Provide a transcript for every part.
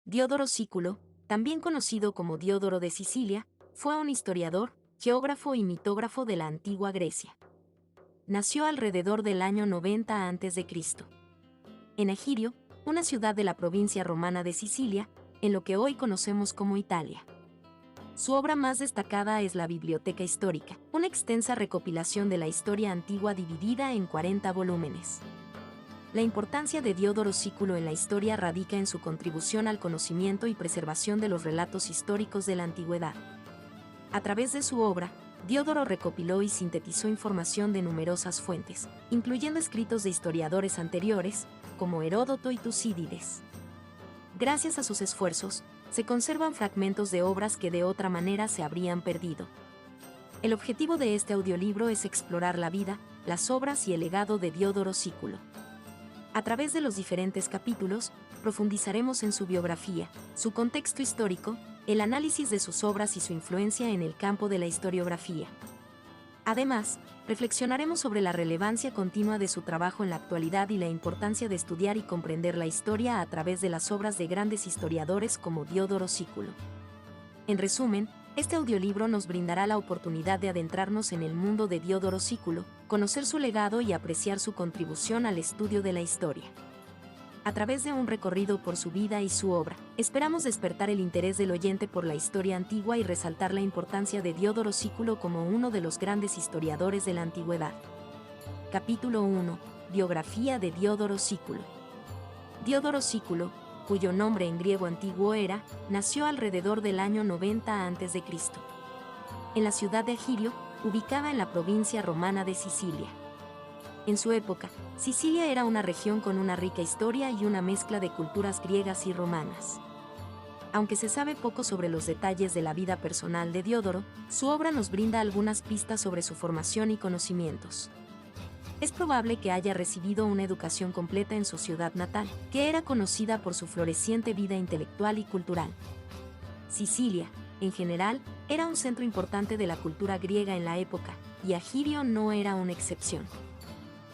Diodoro Sículo, también conocido como Diodoro de Sicilia, fue un historiador, geógrafo y mitógrafo de la antigua Grecia. Nació alrededor del año 90 a.C. en Egirio, una ciudad de la provincia romana de Sicilia, en lo que hoy conocemos como Italia. Su obra más destacada es la Biblioteca Histórica, una extensa recopilación de la historia antigua dividida en 40 volúmenes. La importancia de Diodoro Sículo en la historia radica en su contribución al conocimiento y preservación de los relatos históricos de la antigüedad. A través de su obra, Diodoro recopiló y sintetizó información de numerosas fuentes, incluyendo escritos de historiadores anteriores, como Heródoto y Tucídides. Gracias a sus esfuerzos, se conservan fragmentos de obras que de otra manera se habrían perdido. El objetivo de este audiolibro es explorar la vida, las obras y el legado de Diodoro Sículo. A través de los diferentes capítulos, profundizaremos en su biografía, su contexto histórico, el análisis de sus obras y su influencia en el campo de la historiografía. Además, reflexionaremos sobre la relevancia continua de su trabajo en la actualidad y la importancia de estudiar y comprender la historia a través de las obras de grandes historiadores como Diodoro Sículo. En resumen, este audiolibro nos brindará la oportunidad de adentrarnos en el mundo de Diodoro Sículo, conocer su legado y apreciar su contribución al estudio de la historia. A través de un recorrido por su vida y su obra, esperamos despertar el interés del oyente por la historia antigua y resaltar la importancia de Diodoro Sículo como uno de los grandes historiadores de la antigüedad. Capítulo 1. Biografía de Diodoro Sículo. Diodoro Sículo, cuyo nombre en griego antiguo era, nació alrededor del año 90 a.C. en la ciudad de Egirio, ubicada en la provincia romana de Sicilia. En su época, Sicilia era una región con una rica historia y una mezcla de culturas griegas y romanas. Aunque se sabe poco sobre los detalles de la vida personal de Diodoro, su obra nos brinda algunas pistas sobre su formación y conocimientos. Es probable que haya recibido una educación completa en su ciudad natal, que era conocida por su floreciente vida intelectual y cultural. Sicilia, en general, era un centro importante de la cultura griega en la época, y Egirio no era una excepción.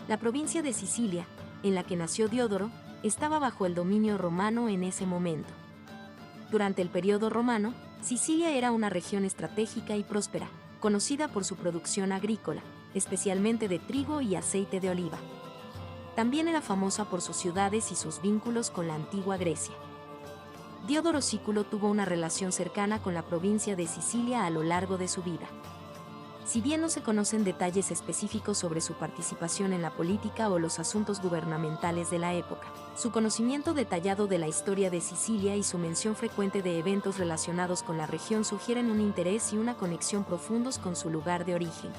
La provincia de Sicilia, en la que nació Diodoro, estaba bajo el dominio romano en ese momento. Durante el periodo romano, Sicilia era una región estratégica y próspera, conocida por su producción agrícola, especialmente de trigo y aceite de oliva. También era famosa por sus ciudades y sus vínculos con la antigua Grecia. Diodoro Sículo tuvo una relación cercana con la provincia de Sicilia a lo largo de su vida. Si bien no se conocen detalles específicos sobre su participación en la política o los asuntos gubernamentales de la época, su conocimiento detallado de la historia de Sicilia y su mención frecuente de eventos relacionados con la región sugieren un interés y una conexión profundos con su lugar de origen.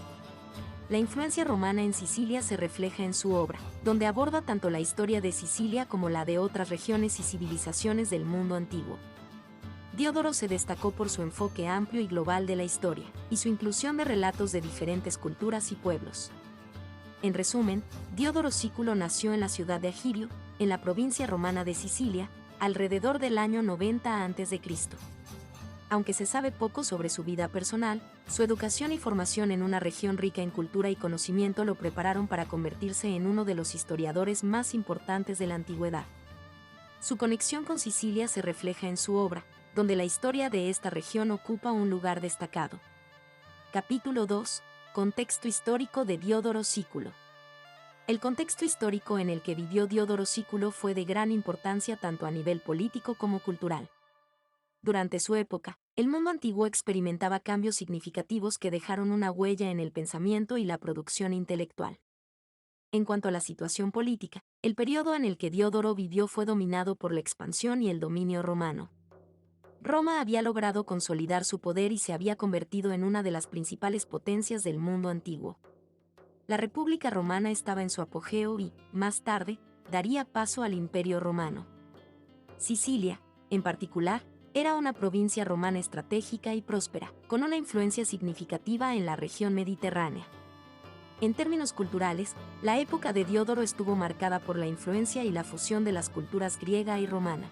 La influencia romana en Sicilia se refleja en su obra, donde aborda tanto la historia de Sicilia como la de otras regiones y civilizaciones del mundo antiguo. Diodoro se destacó por su enfoque amplio y global de la historia, y su inclusión de relatos de diferentes culturas y pueblos. En resumen, Diodoro Sículo nació en la ciudad de Egirio, en la provincia romana de Sicilia, alrededor del año 90 a.C. Aunque se sabe poco sobre su vida personal, su educación y formación en una región rica en cultura y conocimiento lo prepararon para convertirse en uno de los historiadores más importantes de la antigüedad. Su conexión con Sicilia se refleja en su obra, donde la historia de esta región ocupa un lugar destacado. Capítulo 2. Contexto histórico de Diodoro Sículo. El contexto histórico en el que vivió Diodoro Sículo fue de gran importancia tanto a nivel político como cultural. Durante su época, el mundo antiguo experimentaba cambios significativos que dejaron una huella en el pensamiento y la producción intelectual. En cuanto a la situación política, el periodo en el que Diodoro vivió fue dominado por la expansión y el dominio romano. Roma había logrado consolidar su poder y se había convertido en una de las principales potencias del mundo antiguo. La República Romana estaba en su apogeo y, más tarde, daría paso al Imperio Romano. Sicilia, en particular, era una provincia romana estratégica y próspera, con una influencia significativa en la región mediterránea. En términos culturales, la época de Diodoro estuvo marcada por la influencia y la fusión de las culturas griega y romana.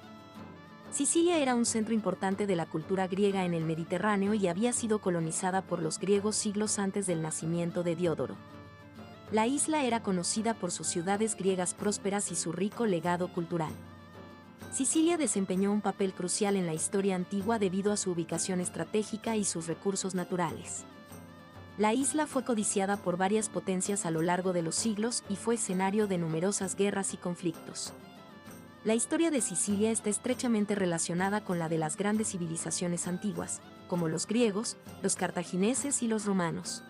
Sicilia era un centro importante de la cultura griega en el Mediterráneo y había sido colonizada por los griegos siglos antes del nacimiento de Diodoro. La isla era conocida por sus ciudades griegas prósperas y su rico legado cultural. Sicilia desempeñó un papel crucial en la historia antigua debido a su ubicación estratégica y sus recursos naturales. La isla fue codiciada por varias potencias a lo largo de los siglos y fue escenario de numerosas guerras y conflictos. La historia de Sicilia está estrechamente relacionada con la de las grandes civilizaciones antiguas, como los griegos, los cartagineses y los romanos.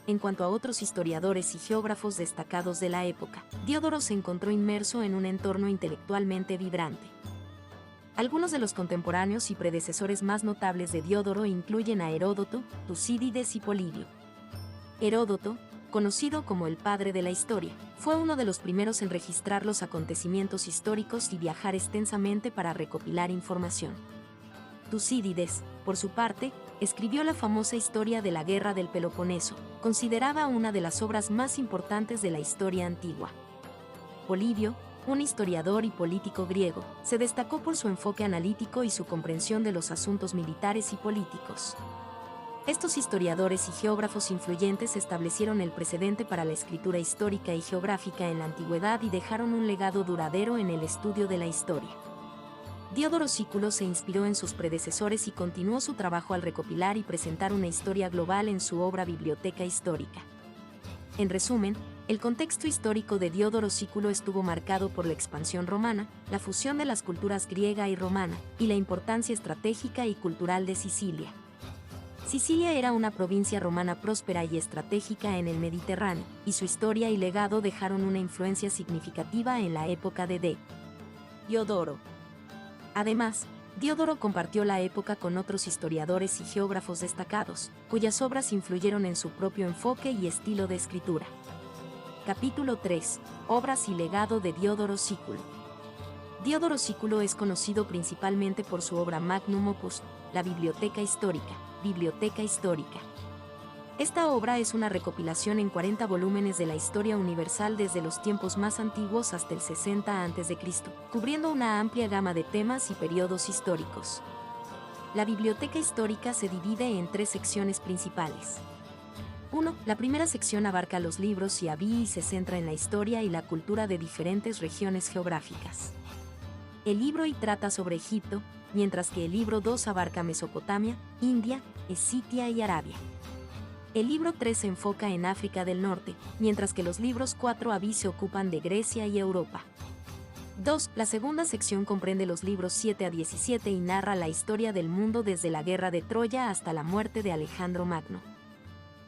En cuanto a otros historiadores y geógrafos destacados de la época, Diodoro se encontró inmerso en un entorno intelectualmente vibrante. Algunos de los contemporáneos y predecesores más notables de Diodoro incluyen a Heródoto, Tucídides y Polibio. Heródoto, conocido como el padre de la historia, fue uno de los primeros en registrar los acontecimientos históricos y viajar extensamente para recopilar información. Tucídides, por su parte, escribió la famosa historia de la Guerra del Peloponeso, considerada una de las obras más importantes de la historia antigua. Polibio, un historiador y político griego, se destacó por su enfoque analítico y su comprensión de los asuntos militares y políticos. Estos historiadores y geógrafos influyentes establecieron el precedente para la escritura histórica y geográfica en la antigüedad y dejaron un legado duradero en el estudio de la historia. Diodoro Sículo se inspiró en sus predecesores y continuó su trabajo al recopilar y presentar una historia global en su obra Biblioteca Histórica. En resumen, el contexto histórico de Diodoro Sículo estuvo marcado por la expansión romana, la fusión de las culturas griega y romana, y la importancia estratégica y cultural de Sicilia. Sicilia era una provincia romana próspera y estratégica en el Mediterráneo, y su historia y legado dejaron una influencia significativa en la época de Diodoro. Además, Diodoro compartió la época con otros historiadores y geógrafos destacados, cuyas obras influyeron en su propio enfoque y estilo de escritura. Capítulo 3. Obras y legado de Diodoro Sículo. Diodoro Sículo es conocido principalmente por su obra magnum opus, la Biblioteca Histórica, Biblioteca Histórica. Esta obra es una recopilación en 40 volúmenes de la historia universal desde los tiempos más antiguos hasta el 60 a.C., cubriendo una amplia gama de temas y periodos históricos. La Biblioteca Histórica se divide en 3 secciones principales. 1. La primera sección abarca los libros y Abii y se centra en la historia y la cultura de diferentes regiones geográficas. El libro I trata sobre Egipto, mientras que el libro 2 abarca Mesopotamia, India, Escitia y Arabia. El libro 3 se enfoca en África del Norte, mientras que los libros 4 a 10 se ocupan de Grecia y Europa. 2. La segunda sección comprende los libros 7 a 17 y narra la historia del mundo desde la guerra de Troya hasta la muerte de Alejandro Magno.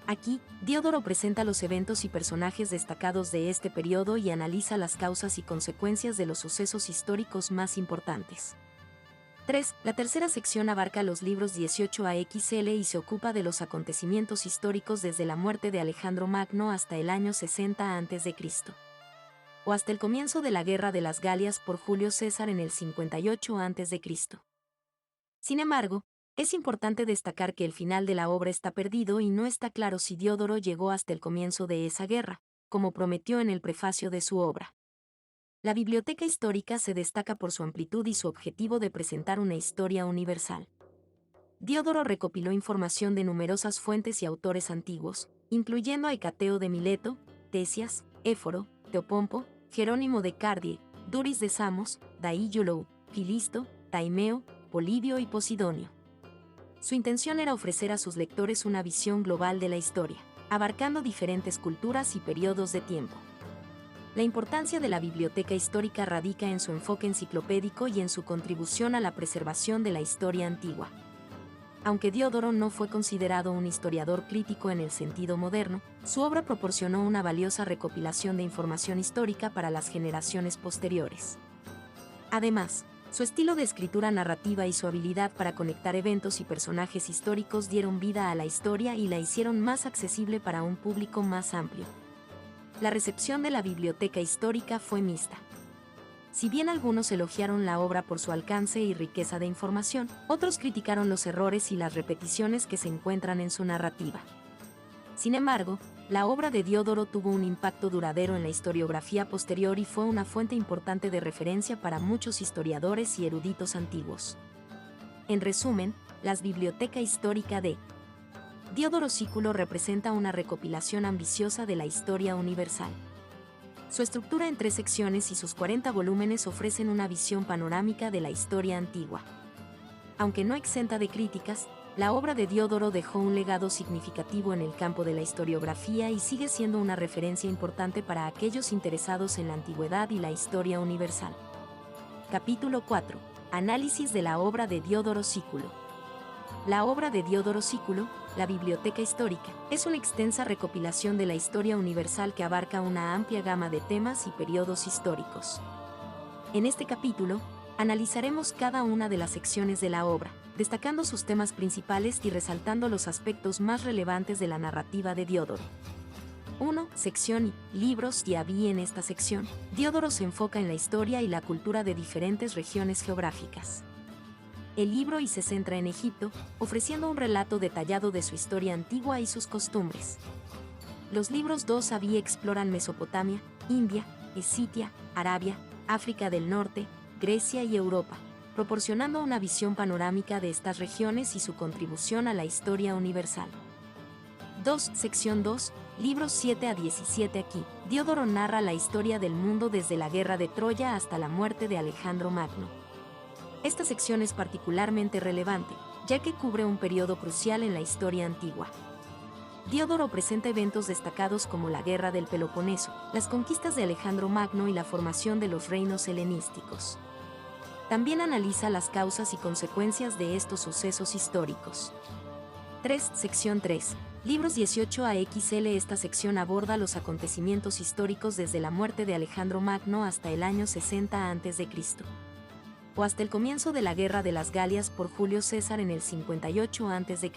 Aquí, Diodoro presenta los eventos y personajes destacados de este periodo y analiza las causas y consecuencias de los sucesos históricos más importantes. 3. La tercera sección abarca los libros 18 a XL y se ocupa de los acontecimientos históricos desde la muerte de Alejandro Magno hasta el año 60 a.C. o hasta el comienzo de la Guerra de las Galias por Julio César en el 58 a.C. Sin embargo, es importante destacar que el final de la obra está perdido y no está claro si Diodoro llegó hasta el comienzo de esa guerra, como prometió en el prefacio de su obra. La Biblioteca Histórica se destaca por su amplitud y su objetivo de presentar una historia universal. Diodoro recopiló información de numerosas fuentes y autores antiguos, incluyendo a Hecateo de Mileto, Tesias, Éforo, Teopompo, Jerónimo de Cardie, Duris de Samos, Daíyulou, Filisto, Taimeo, Polibio y Posidonio. Su intención era ofrecer a sus lectores una visión global de la historia, abarcando diferentes culturas y periodos de tiempo. La importancia de la biblioteca histórica radica en su enfoque enciclopédico y en su contribución a la preservación de la historia antigua. Aunque Diodoro no fue considerado un historiador crítico en el sentido moderno, su obra proporcionó una valiosa recopilación de información histórica para las generaciones posteriores. Además, su estilo de escritura narrativa y su habilidad para conectar eventos y personajes históricos dieron vida a la historia y la hicieron más accesible para un público más amplio. La recepción de la biblioteca histórica fue mixta. Si bien algunos elogiaron la obra por su alcance y riqueza de información, otros criticaron los errores y las repeticiones que se encuentran en su narrativa. Sin embargo, la obra de Diodoro tuvo un impacto duradero en la historiografía posterior y fue una fuente importante de referencia para muchos historiadores y eruditos antiguos. En resumen, la Biblioteca Histórica de Diodoro Sículo representa una recopilación ambiciosa de la historia universal. Su estructura en 3 secciones y sus 40 volúmenes ofrecen una visión panorámica de la historia antigua. Aunque no exenta de críticas, la obra de Diodoro dejó un legado significativo en el campo de la historiografía y sigue siendo una referencia importante para aquellos interesados en la antigüedad y la historia universal. Capítulo 4. Análisis de la obra de Diodoro Sículo. La obra de Diodoro Sículo, la Biblioteca Histórica, es una extensa recopilación de la historia universal que abarca una amplia gama de temas y periodos históricos. En este capítulo, analizaremos cada una de las secciones de la obra, destacando sus temas principales y resaltando los aspectos más relevantes de la narrativa de Diodoro. 1. Sección I. Libros y Abí. En esta sección, Diodoro se enfoca en la historia y la cultura de diferentes regiones geográficas. El libro I se centra en Egipto, ofreciendo un relato detallado de su historia antigua y sus costumbres. Los libros II a Abí exploran Mesopotamia, India, Escitia, Arabia, África del Norte, Grecia y Europa, proporcionando una visión panorámica de estas regiones y su contribución a la historia universal. 2. Sección 2. Libros 7 a 17. Aquí, Diodoro narra la historia del mundo desde la guerra de Troya hasta la muerte de Alejandro Magno. Esta sección es particularmente relevante, ya que cubre un periodo crucial en la historia antigua. Diodoro presenta eventos destacados como la Guerra del Peloponeso, las conquistas de Alejandro Magno y la formación de los reinos helenísticos. También analiza las causas y consecuencias de estos sucesos históricos. 3. Sección 3. Libros 18 a XL. Esta sección aborda los acontecimientos históricos desde la muerte de Alejandro Magno hasta el año 60 a.C., o hasta el comienzo de la Guerra de las Galias por Julio César en el 58 a.C.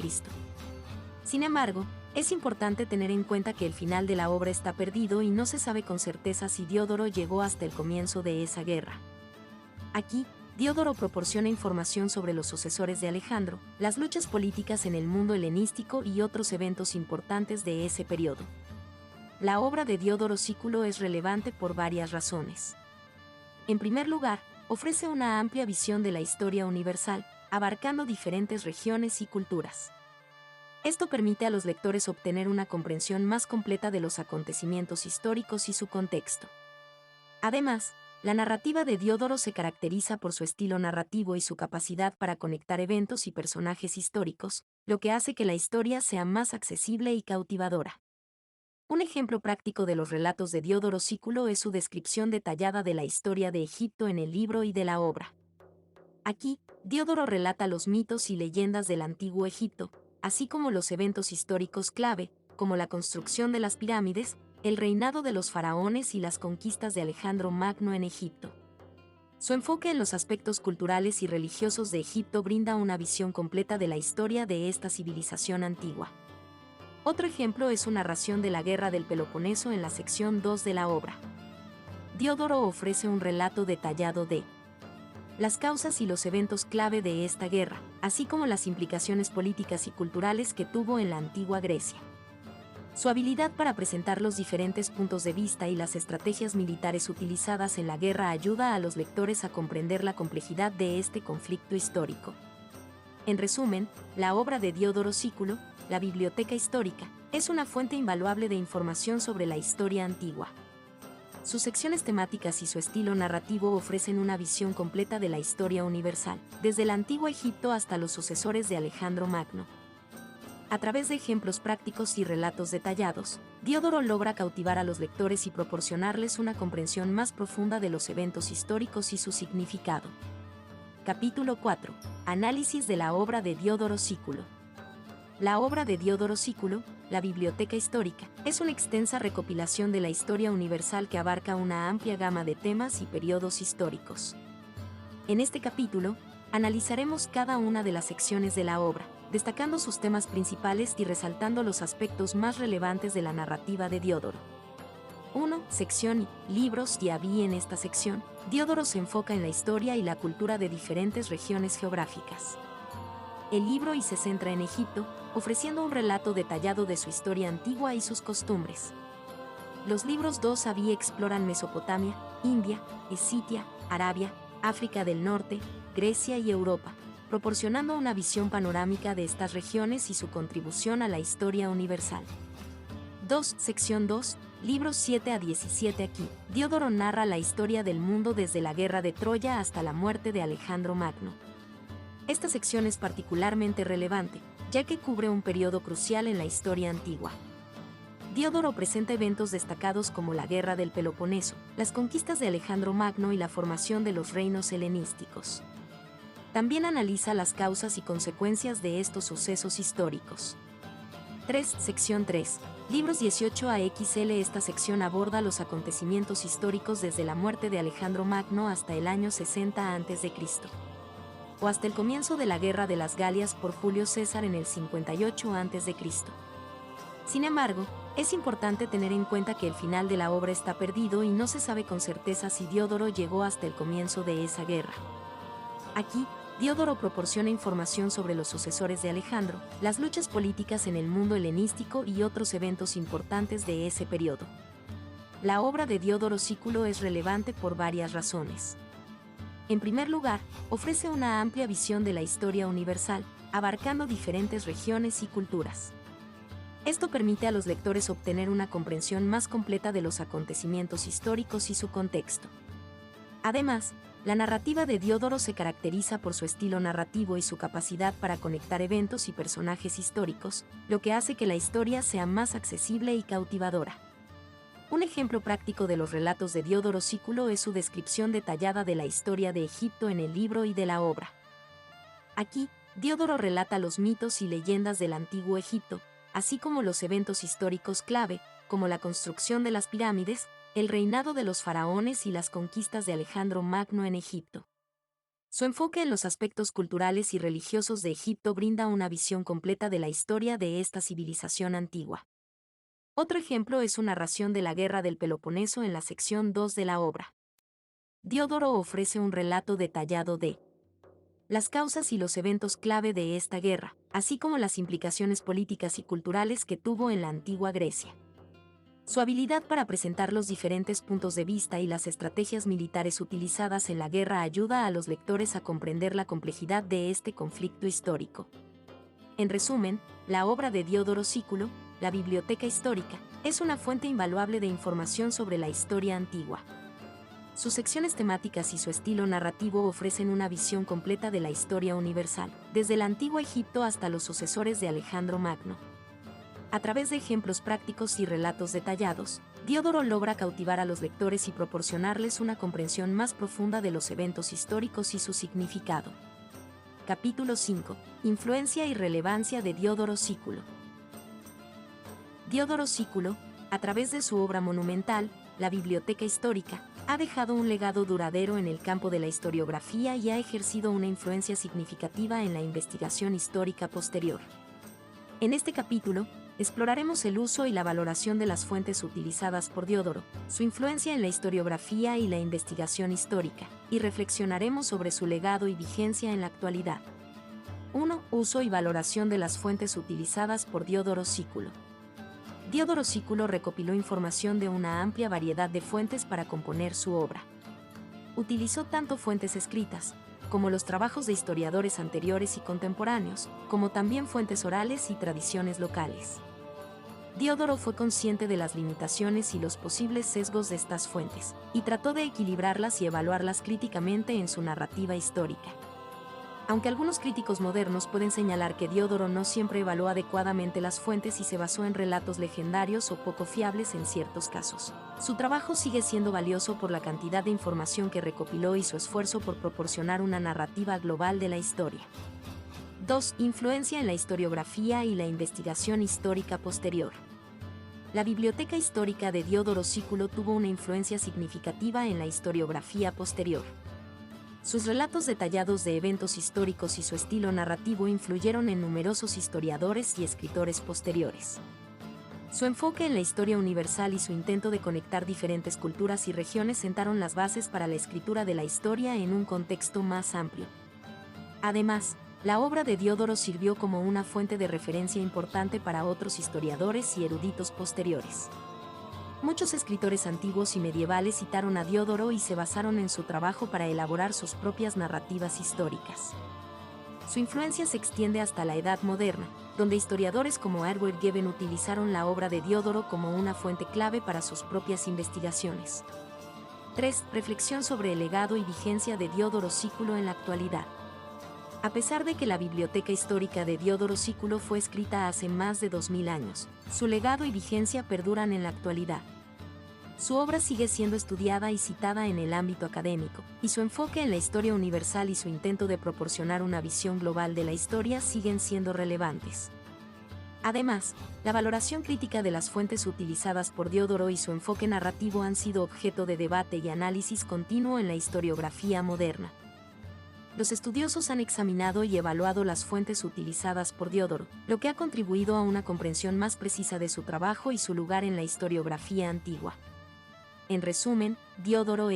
Sin embargo, es importante tener en cuenta que el final de la obra está perdido y no se sabe con certeza si Diodoro llegó hasta el comienzo de esa guerra. Aquí, Diodoro proporciona información sobre los sucesores de Alejandro, las luchas políticas en el mundo helenístico y otros eventos importantes de ese periodo. La obra de Diodoro Sículo es relevante por varias razones. En primer lugar, ofrece una amplia visión de la historia universal, abarcando diferentes regiones y culturas. Esto permite a los lectores obtener una comprensión más completa de los acontecimientos históricos y su contexto. Además, la narrativa de Diodoro se caracteriza por su estilo narrativo y su capacidad para conectar eventos y personajes históricos, lo que hace que la historia sea más accesible y cautivadora. Un ejemplo práctico de los relatos de Diodoro Sículo es su descripción detallada de la historia de Egipto en el libro I de la obra. Aquí, Diodoro relata los mitos y leyendas del antiguo Egipto, así como los eventos históricos clave, como la construcción de las pirámides, el reinado de los faraones y las conquistas de Alejandro Magno en Egipto. Su enfoque en los aspectos culturales y religiosos de Egipto brinda una visión completa de la historia de esta civilización antigua. Otro ejemplo es su narración de la Guerra del Peloponeso en la sección 2 de la obra. Diodoro ofrece un relato detallado de las causas y los eventos clave de esta guerra, así como las implicaciones políticas y culturales que tuvo en la antigua Grecia. Su habilidad para presentar los diferentes puntos de vista y las estrategias militares utilizadas en la guerra ayuda a los lectores a comprender la complejidad de este conflicto histórico. En resumen, la obra de Diodoro Sículo, la Biblioteca Histórica, es una fuente invaluable de información sobre la historia antigua. Sus secciones temáticas y su estilo narrativo ofrecen una visión completa de la historia universal, desde el antiguo Egipto hasta los sucesores de Alejandro Magno. A través de ejemplos prácticos y relatos detallados, Diodoro logra cautivar a los lectores y proporcionarles una comprensión más profunda de los eventos históricos y su significado. Capítulo 4. Análisis de la obra de Diodoro Sículo. La obra de Diodoro Sículo, la Biblioteca Histórica, es una extensa recopilación de la historia universal que abarca una amplia gama de temas y periodos históricos. En este capítulo, analizaremos cada una de las secciones de la obra, destacando sus temas principales y resaltando los aspectos más relevantes de la narrativa de Diodoro. 1. Sección I. Libros y Abí. En esta sección, Diodoro se enfoca en la historia y la cultura de diferentes regiones geográficas. El libro I se centra en Egipto, ofreciendo un relato detallado de su historia antigua y sus costumbres. Los libros II a Abí exploran Mesopotamia, India, Escitia, Arabia, África del Norte, Grecia y Europa, proporcionando una visión panorámica de estas regiones y su contribución a la historia universal. 2. Sección 2. libros 7 a 17. Aquí, Diodoro narra la historia del mundo desde la guerra de Troya hasta la muerte de Alejandro Magno. Esta sección es particularmente relevante, ya que cubre un periodo crucial en la historia antigua. Diodoro presenta eventos destacados como la Guerra del Peloponeso, las conquistas de Alejandro Magno y la formación de los reinos helenísticos. También analiza las causas y consecuencias de estos sucesos históricos. 3. Sección 3. Libros 18 a XL. Esta sección aborda los acontecimientos históricos desde la muerte de Alejandro Magno hasta el año 60 a.C., o hasta el comienzo de la Guerra de las Galias por Julio César en el 58 a.C. Sin embargo, es importante tener en cuenta que el final de la obra está perdido y no se sabe con certeza si Diodoro llegó hasta el comienzo de esa guerra. Aquí, Diodoro proporciona información sobre los sucesores de Alejandro, las luchas políticas en el mundo helenístico y otros eventos importantes de ese periodo. La obra de Diodoro Sículo es relevante por varias razones. En primer lugar, ofrece una amplia visión de la historia universal, abarcando diferentes regiones y culturas. Esto permite a los lectores obtener una comprensión más completa de los acontecimientos históricos y su contexto. Además, la narrativa de Diodoro se caracteriza por su estilo narrativo y su capacidad para conectar eventos y personajes históricos, lo que hace que la historia sea más accesible y cautivadora. Un ejemplo práctico de los relatos de Diodoro Sículo es su descripción detallada de la historia de Egipto en el libro y de la obra. Aquí, Diodoro relata los mitos y leyendas del antiguo Egipto, así como los eventos históricos clave, como la construcción de las pirámides, el reinado de los faraones y las conquistas de Alejandro Magno en Egipto. Su enfoque en los aspectos culturales y religiosos de Egipto brinda una visión completa de la historia de esta civilización antigua. Otro ejemplo es su narración de la Guerra del Peloponeso en la sección 2 de la obra. Diodoro ofrece un relato detallado de las causas y los eventos clave de esta guerra, así como las implicaciones políticas y culturales que tuvo en la antigua Grecia. Su habilidad para presentar los diferentes puntos de vista y las estrategias militares utilizadas en la guerra ayuda a los lectores a comprender la complejidad de este conflicto histórico. En resumen, la obra de Diodoro Sículo, la Biblioteca Histórica, es una fuente invaluable de información sobre la historia antigua. Sus secciones temáticas y su estilo narrativo ofrecen una visión completa de la historia universal, desde el antiguo Egipto hasta los sucesores de Alejandro Magno. A través de ejemplos prácticos y relatos detallados, Diodoro logra cautivar a los lectores y proporcionarles una comprensión más profunda de los eventos históricos y su significado. Capítulo 5. Influencia y relevancia de Diodoro Sículo. Diodoro Sículo, a través de su obra monumental, la Biblioteca Histórica, ha dejado un legado duradero en el campo de la historiografía y ha ejercido una influencia significativa en la investigación histórica posterior. En este capítulo, exploraremos el uso y la valoración de las fuentes utilizadas por Diodoro, su influencia en la historiografía y la investigación histórica, y reflexionaremos sobre su legado y vigencia en la actualidad. 1. Uso y valoración de las fuentes utilizadas por Diodoro Sículo. Diodoro Sículo recopiló información de una amplia variedad de fuentes para componer su obra. Utilizó tanto fuentes escritas, como los trabajos de historiadores anteriores y contemporáneos, como también fuentes orales y tradiciones locales. Diodoro fue consciente de las limitaciones y los posibles sesgos de estas fuentes, y trató de equilibrarlas y evaluarlas críticamente en su narrativa histórica. Aunque algunos críticos modernos pueden señalar que Diodoro no siempre evaluó adecuadamente las fuentes y se basó en relatos legendarios o poco fiables en ciertos casos, su trabajo sigue siendo valioso por la cantidad de información que recopiló y su esfuerzo por proporcionar una narrativa global de la historia. 2. Influencia en la historiografía y la investigación histórica posterior. La Biblioteca Histórica de Diodoro Sículo tuvo una influencia significativa en la historiografía posterior. Sus relatos detallados de eventos históricos y su estilo narrativo influyeron en numerosos historiadores y escritores posteriores. Su enfoque en la historia universal y su intento de conectar diferentes culturas y regiones sentaron las bases para la escritura de la historia en un contexto más amplio. Además, la obra de Diodoro sirvió como una fuente de referencia importante para otros historiadores y eruditos posteriores. Muchos escritores antiguos y medievales citaron a Diodoro y se basaron en su trabajo para elaborar sus propias narrativas históricas. Su influencia se extiende hasta la Edad Moderna, donde historiadores como Edward Gibbon utilizaron la obra de Diodoro como una fuente clave para sus propias investigaciones. 3. Reflexión sobre el legado y vigencia de Diodoro Sículo en la actualidad. A pesar de que la Biblioteca Histórica de Diodoro Sículo fue escrita hace más de 2000 años, su legado y vigencia perduran en la actualidad. Su obra sigue siendo estudiada y citada en el ámbito académico, y su enfoque en la historia universal y su intento de proporcionar una visión global de la historia siguen siendo relevantes. Además, la valoración crítica de las fuentes utilizadas por Diodoro y su enfoque narrativo han sido objeto de debate y análisis continuo en la historiografía moderna. Los estudiosos han examinado y evaluado las fuentes utilizadas por Diodoro, lo que ha contribuido a una comprensión más precisa de su trabajo y su lugar en la historiografía antigua. En resumen, Diodoro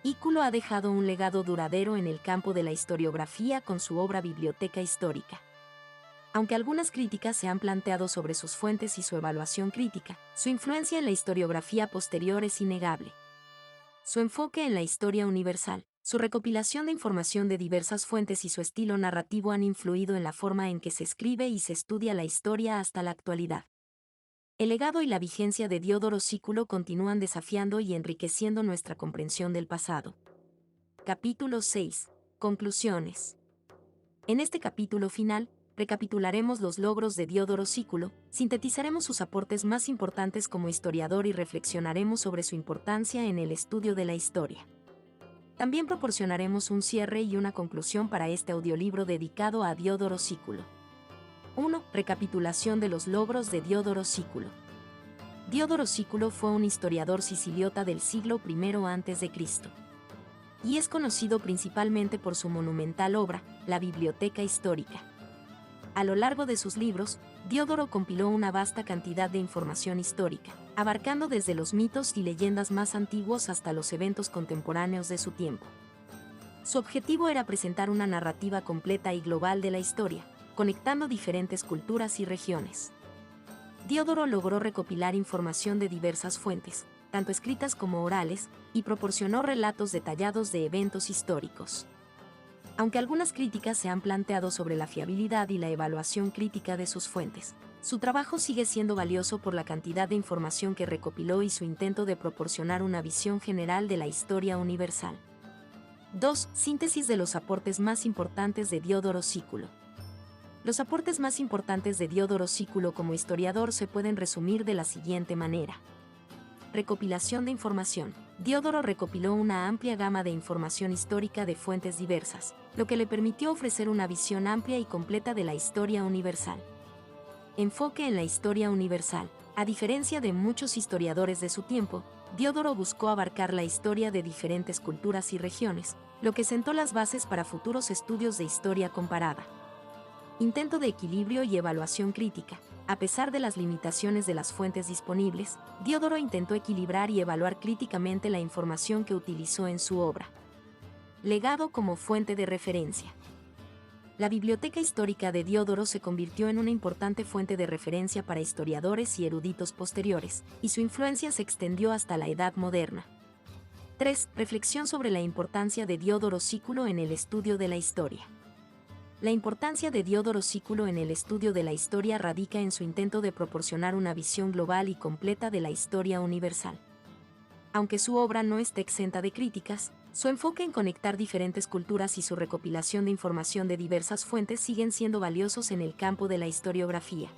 Sículo ha dejado un legado duradero en el campo de la historiografía con su obra Biblioteca Histórica. Aunque algunas críticas se han planteado sobre sus fuentes y su evaluación crítica, su influencia en la historiografía posterior es innegable. Su enfoque en la historia universal, su recopilación de información de diversas fuentes y su estilo narrativo han influido en la forma en que se escribe y se estudia la historia hasta la actualidad. El legado y la vigencia de Diodoro Sículo continúan desafiando y enriqueciendo nuestra comprensión del pasado. Capítulo 6. Conclusiones. En este capítulo final, recapitularemos los logros de Diodoro Sículo, sintetizaremos sus aportes más importantes como historiador y reflexionaremos sobre su importancia en el estudio de la historia. También proporcionaremos un cierre y una conclusión para este audiolibro dedicado a Diodoro Sículo. 1. Recapitulación de los logros de Diodoro Sículo. Diodoro Sículo fue un historiador siciliota del siglo I a.C. y es conocido principalmente por su monumental obra, la Biblioteca Histórica. A lo largo de sus libros, Diodoro compiló una vasta cantidad de información histórica, abarcando desde los mitos y leyendas más antiguos hasta los eventos contemporáneos de su tiempo. Su objetivo era presentar una narrativa completa y global de la historia, conectando diferentes culturas y regiones. Diodoro logró recopilar información de diversas fuentes, tanto escritas como orales, y proporcionó relatos detallados de eventos históricos. Aunque algunas críticas se han planteado sobre la fiabilidad y la evaluación crítica de sus fuentes, su trabajo sigue siendo valioso por la cantidad de información que recopiló y su intento de proporcionar una visión general de la historia universal. 2. Síntesis de los aportes más importantes de Diodoro Sículo. Los aportes más importantes de Diodoro Sículo como historiador se pueden resumir de la siguiente manera. Recopilación de información. Diodoro recopiló una amplia gama de información histórica de fuentes diversas, lo que le permitió ofrecer una visión amplia y completa de la historia universal. Enfoque en la historia universal. A diferencia de muchos historiadores de su tiempo, Diodoro buscó abarcar la historia de diferentes culturas y regiones, lo que sentó las bases para futuros estudios de historia comparada. Intento de equilibrio y evaluación crítica. A pesar de las limitaciones de las fuentes disponibles, Diodoro intentó equilibrar y evaluar críticamente la información que utilizó en su obra. Legado como fuente de referencia. La Biblioteca Histórica de Diodoro se convirtió en una importante fuente de referencia para historiadores y eruditos posteriores, y su influencia se extendió hasta la Edad Moderna. 3. Reflexión sobre la importancia de Diodoro Sículo en el estudio de la historia. La importancia de Diodoro Sículo en el estudio de la historia radica en su intento de proporcionar una visión global y completa de la historia universal. Aunque su obra no esté exenta de críticas, su enfoque en conectar diferentes culturas y su recopilación de información de diversas fuentes siguen siendo valiosos en el campo de la historiografía.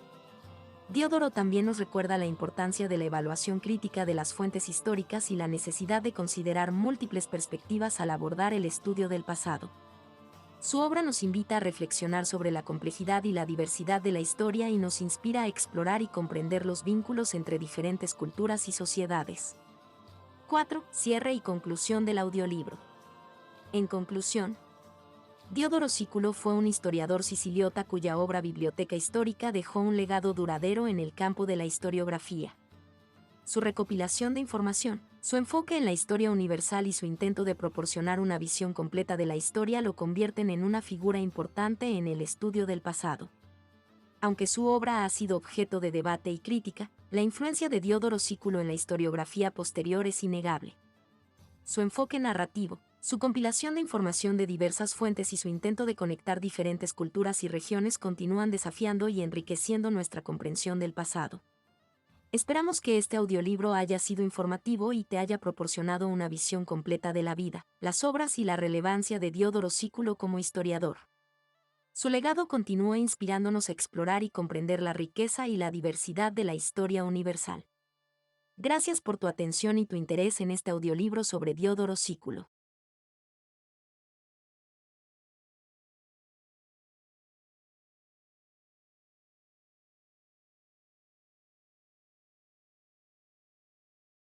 Diodoro también nos recuerda la importancia de la evaluación crítica de las fuentes históricas y la necesidad de considerar múltiples perspectivas al abordar el estudio del pasado. Su obra nos invita a reflexionar sobre la complejidad y la diversidad de la historia y nos inspira a explorar y comprender los vínculos entre diferentes culturas y sociedades. 4. Cierre y conclusión del audiolibro. En conclusión, Diodoro Sículo fue un historiador siciliota cuya obra Biblioteca Histórica dejó un legado duradero en el campo de la historiografía. Su recopilación de información, su enfoque en la historia universal y su intento de proporcionar una visión completa de la historia lo convierten en una figura importante en el estudio del pasado. Aunque su obra ha sido objeto de debate y crítica, la influencia de Diodoro Sículo en la historiografía posterior es innegable. Su enfoque narrativo, Su compilación de información de diversas fuentes y su intento de conectar diferentes culturas y regiones continúan desafiando y enriqueciendo nuestra comprensión del pasado. Esperamos que este audiolibro haya sido informativo y te haya proporcionado una visión completa de la vida, las obras y la relevancia de Diodoro Sículo como historiador. Su legado continúa inspirándonos a explorar y comprender la riqueza y la diversidad de la historia universal. Gracias por tu atención y tu interés en este audiolibro sobre Diodoro Sículo.